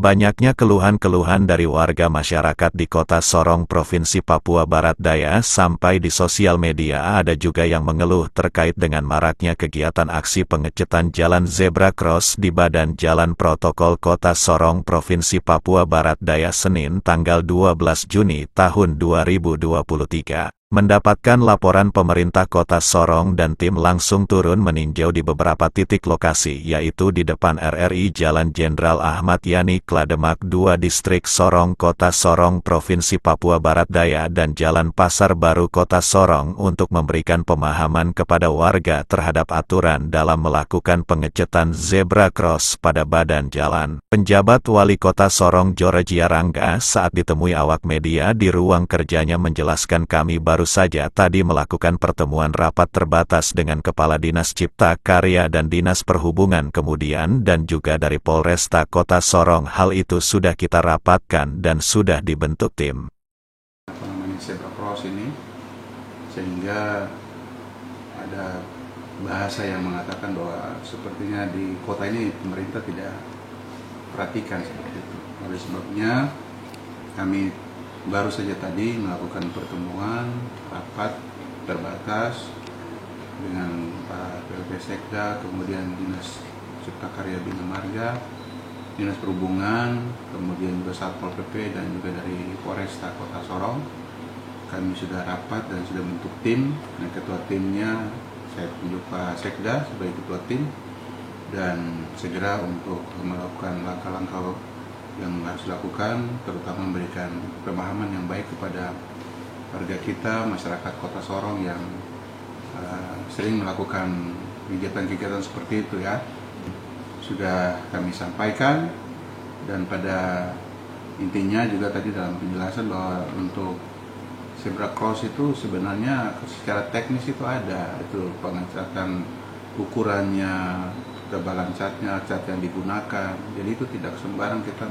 Banyaknya keluhan-keluhan dari warga masyarakat di Kota Sorong, Provinsi Papua Barat Daya sampai di sosial media. Ada juga yang mengeluh terkait dengan maraknya kegiatan aksi pengecetan jalan zebra cross di Badan Jalan Protokol Kota Sorong, Provinsi Papua Barat Daya Senin tanggal 12 Juni tahun 2023. Mendapatkan laporan pemerintah Kota Sorong dan tim langsung turun meninjau di beberapa titik lokasi, yaitu di depan RRI Jalan Jenderal Ahmad Yani Klademak 2 Distrik Sorong Kota Sorong Provinsi Papua Barat Daya dan Jalan Pasar Baru Kota Sorong untuk memberikan pemahaman kepada warga terhadap aturan dalam melakukan pengecetan zebra cross pada badan jalan. Penjabat Wali Kota Sorong Georgia Rangga saat ditemui awak media di ruang kerjanya menjelaskan, kami baru saja tadi melakukan pertemuan rapat terbatas dengan Kepala Dinas Cipta Karya dan Dinas Perhubungan kemudian dan juga dari Polresta Kota Sorong. Hal itu sudah kita rapatkan dan sudah dibentuk tim. Zebra cross ini, sehingga ada bahasa yang mengatakan bahwa sepertinya di kota ini pemerintah tidak perhatikan seperti itu. Oleh sebabnya kami baru saja tadi melakukan pertemuan rapat terbatas dengan Pak PLT Sekda, kemudian Dinas Cipta Karya Bina Marga, Dinas Perhubungan, kemudian juga Satpol PP dan juga dari Polresta Kota Sorong. Kami sudah rapat dan sudah bentuk tim. Dan ketua timnya saya tunjuk Pak Sekda sebagai ketua tim, dan segera untuk melakukan langkah-langkah yang harus dilakukan, terutama memberikan pemahaman yang baik kepada warga kita, masyarakat Kota Sorong yang sering melakukan kegiatan-kegiatan seperti itu ya. Sudah kami sampaikan, dan pada intinya juga tadi dalam penjelasan bahwa untuk zebra cross itu sebenarnya secara teknis itu ada, itu pengecatan ukurannya, ketebalan catnya, cat yang digunakan. Jadi itu tidak sembarang kita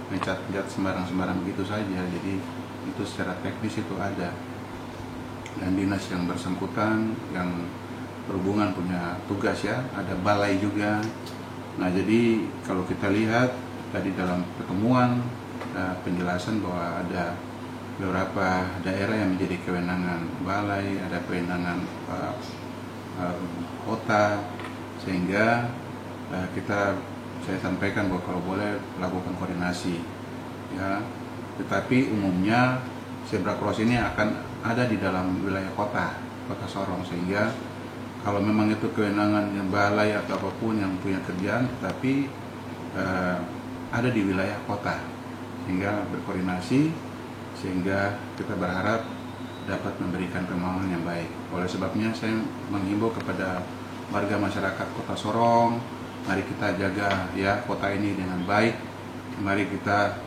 mencat sembarang begitu saja. Jadi itu secara teknis itu ada. Dan dinas yang bersangkutan, yang perhubungan punya tugas ya, ada balai juga. Nah jadi kalau kita lihat tadi dalam pertemuan penjelasan bahwa ada beberapa daerah yang menjadi kewenangan balai, ada kewenangan kota, sehingga saya sampaikan bahwa kalau boleh lakukan koordinasi ya. Tetapi umumnya zebra cross ini akan ada di dalam wilayah kota Sorong, sehingga kalau memang itu kewenangan yang balai atau apapun yang punya kerjaan, tetapi ada di wilayah kota, sehingga berkoordinasi, sehingga kita berharap dapat memberikan pemahaman yang baik. Oleh sebabnya saya menghimbau kepada warga masyarakat Kota Sorong, mari kita jaga ya kota ini dengan baik, mari kita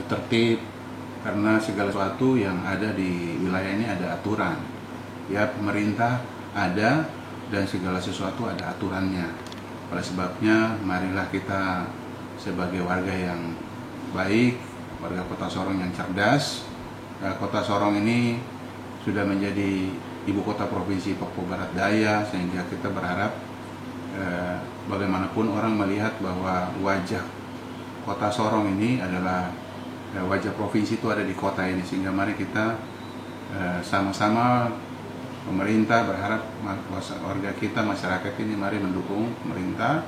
tertib, karena segala sesuatu yang ada di wilayah ini ada aturan ya, pemerintah ada dan segala sesuatu ada aturannya. Oleh sebabnya marilah kita sebagai warga yang baik, warga Kota Sorong yang cerdas. Kota Sorong ini sudah menjadi ibu kota provinsi Papua Barat Daya, sehingga kita berharap bagaimanapun orang melihat bahwa wajah Kota Sorong ini adalah wajah provinsi itu ada di kota ini, sehingga mari kita sama-sama, pemerintah berharap warga kita, masyarakat ini mari mendukung pemerintah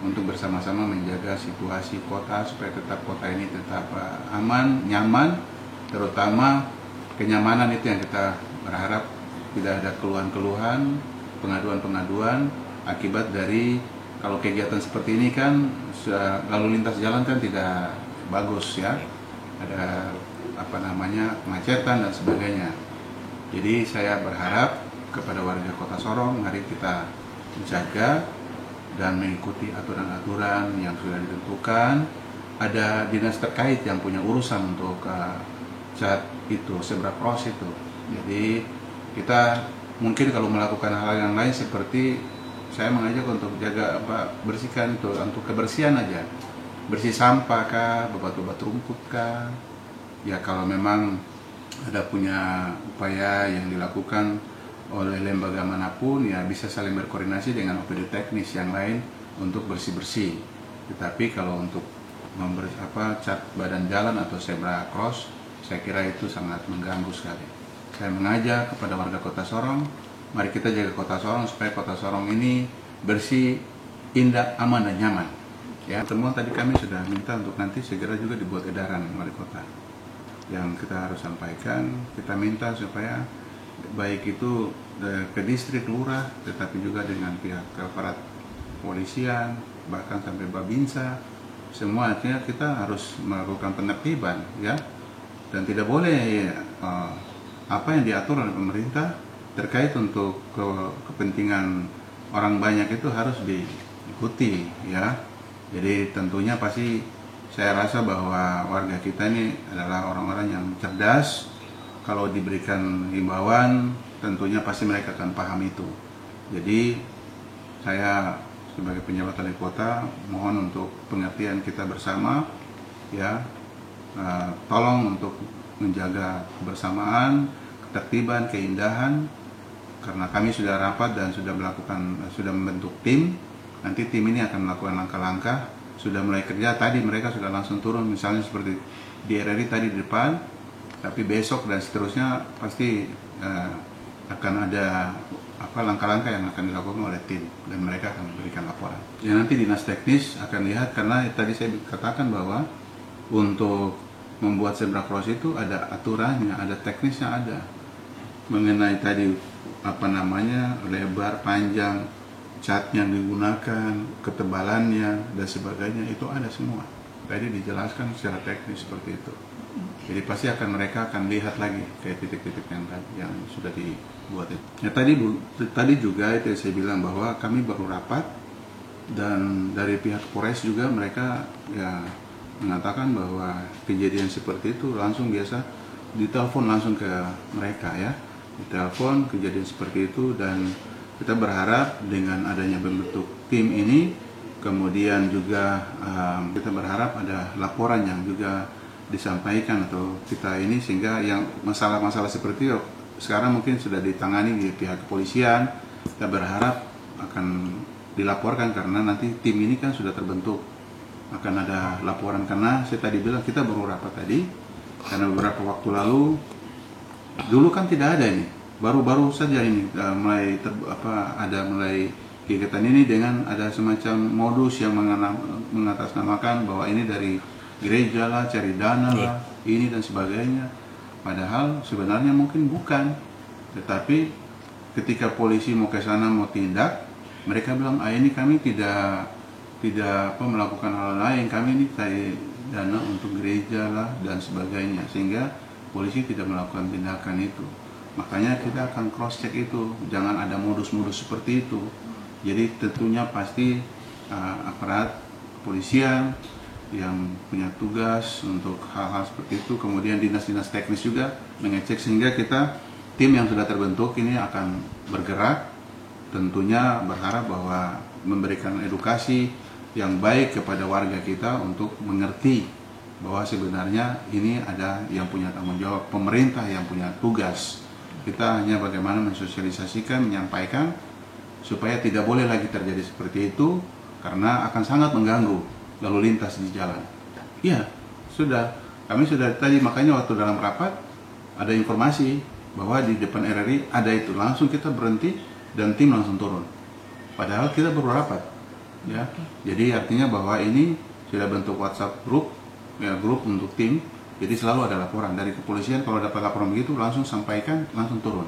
untuk bersama-sama menjaga situasi kota supaya tetap kota ini tetap aman, nyaman, terutama kenyamanan itu yang kita berharap tidak ada keluhan-keluhan, pengaduan-pengaduan akibat dari kalau kegiatan seperti ini kan lalu lintas jalan kan tidak bagus ya, ada kemacetan dan sebagainya. Jadi saya berharap kepada warga Kota Sorong, mari kita jaga dan mengikuti aturan-aturan yang sudah ditentukan. Ada dinas terkait yang punya urusan untuk cat itu, zebra cross itu. Jadi kita mungkin kalau melakukan hal yang lain seperti saya mengajak untuk jaga bersihkan itu, untuk kebersihan aja, bersih sampah kah, bebat-bebat rumput kah. Ya kalau memang ada punya upaya yang dilakukan oleh lembaga manapun, ya bisa saling berkoordinasi dengan OPD teknis yang lain untuk bersih-bersih. Tetapi kalau untuk cat badan jalan atau zebra cross, saya kira itu sangat mengganggu sekali. Saya mengajak kepada warga Kota Sorong, mari kita jaga Kota Sorong supaya Kota Sorong ini bersih, indah, aman dan nyaman. Ya, pertemuan tadi kami sudah minta untuk nanti segera juga dibuat edaran wali kota. Yang kita harus sampaikan, kita minta supaya baik itu ke distrik lurah, tetapi juga dengan pihak aparat polisian, bahkan sampai Babinsa, semua artinya kita harus melakukan penertiban, ya, dan tidak boleh apa yang diatur oleh pemerintah terkait untuk kepentingan orang banyak itu harus diikuti, ya. Jadi tentunya pasti saya rasa bahwa warga kita ini adalah orang-orang yang cerdas. Kalau diberikan himbauan, tentunya pasti mereka akan paham itu. Jadi saya sebagai pejabat wali kota mohon untuk pengertian kita bersama, ya, tolong untuk menjaga kebersamaan, ketertiban, keindahan, karena kami sudah rapat dan sudah membentuk tim. Nanti tim ini akan melakukan langkah-langkah, sudah mulai kerja. Tadi mereka sudah langsung turun, misalnya seperti di RRI tadi di depan, tapi besok dan seterusnya pasti akan ada langkah-langkah yang akan dilakukan oleh tim dan mereka akan memberikan laporan. Ya, nanti dinas teknis akan lihat, karena tadi saya katakan bahwa untuk membuat zebra cross itu ada aturannya, ada teknisnya, ada mengenai tadi lebar, panjang, cat yang digunakan, ketebalannya dan sebagainya, itu ada semua. Tadi dijelaskan secara teknis seperti itu. Jadi pasti mereka akan lihat lagi kayak titik-titik yang sudah dibuat itu. Ya, tadi juga itu saya bilang bahwa kami baru rapat dan dari pihak Polres juga mereka ya mengatakan bahwa kejadian seperti itu langsung biasa ditelepon langsung ke mereka, ya, ditelepon kejadian seperti itu. Dan kita berharap dengan adanya bentuk tim ini, kemudian juga kita berharap ada laporan yang juga disampaikan atau kita ini, sehingga yang masalah-masalah seperti itu sekarang mungkin sudah ditangani di pihak kepolisian. Kita berharap akan dilaporkan karena nanti tim ini kan sudah terbentuk, akan ada laporan. Karena saya tadi bilang kita baru rapat tadi, karena beberapa waktu lalu dulu kan tidak ada ini, baru-baru saja ini mulai kegiatan ini dengan ada semacam modus yang mengatasnamakan bahwa ini dari gereja lah, cari dana lah, ini dan sebagainya. Padahal sebenarnya mungkin bukan. Tetapi ketika polisi mau ke sana mau tindak, mereka bilang, ini kami tidak melakukan hal lain, kami ini cari dana untuk gereja lah dan sebagainya, sehingga polisi tidak melakukan tindakan itu. Makanya kita akan cross check itu, jangan ada modus-modus seperti itu. Jadi tentunya pasti aparat kepolisian yang punya tugas untuk hal-hal seperti itu, kemudian dinas-dinas teknis juga mengecek, sehingga kita tim yang sudah terbentuk ini akan bergerak, tentunya berharap bahwa memberikan edukasi yang baik kepada warga kita untuk mengerti bahwa sebenarnya ini ada yang punya tanggung jawab, pemerintah yang punya tugas. Kita hanya bagaimana mensosialisasikan, menyampaikan supaya tidak boleh lagi terjadi seperti itu, karena akan sangat mengganggu lalu lintas di jalan. Iya, kami sudah tadi, makanya waktu dalam rapat ada informasi bahwa di depan RRI ada itu, langsung kita berhenti dan tim langsung turun. Padahal kita baru rapat, ya. Jadi artinya bahwa ini sudah bentuk WhatsApp grup, ya, grup untuk tim. Jadi selalu ada laporan dari kepolisian, kalau dapat laporan begitu langsung sampaikan, langsung turun.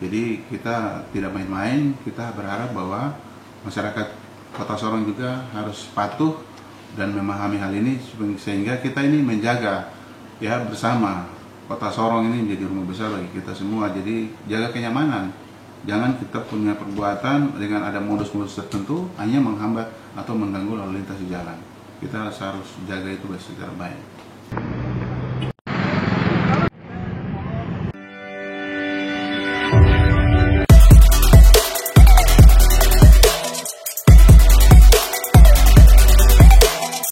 Jadi kita tidak main-main, kita berharap bahwa masyarakat Kota Sorong juga harus patuh dan memahami hal ini, sehingga kita ini menjaga, ya, bersama Kota Sorong ini menjadi rumah besar bagi kita semua. Jadi jaga kenyamanan, jangan kita punya perbuatan dengan ada modus-modus tertentu hanya menghambat atau mengganggu lalu lintas di jalan. Kita harus jaga itu secara baik.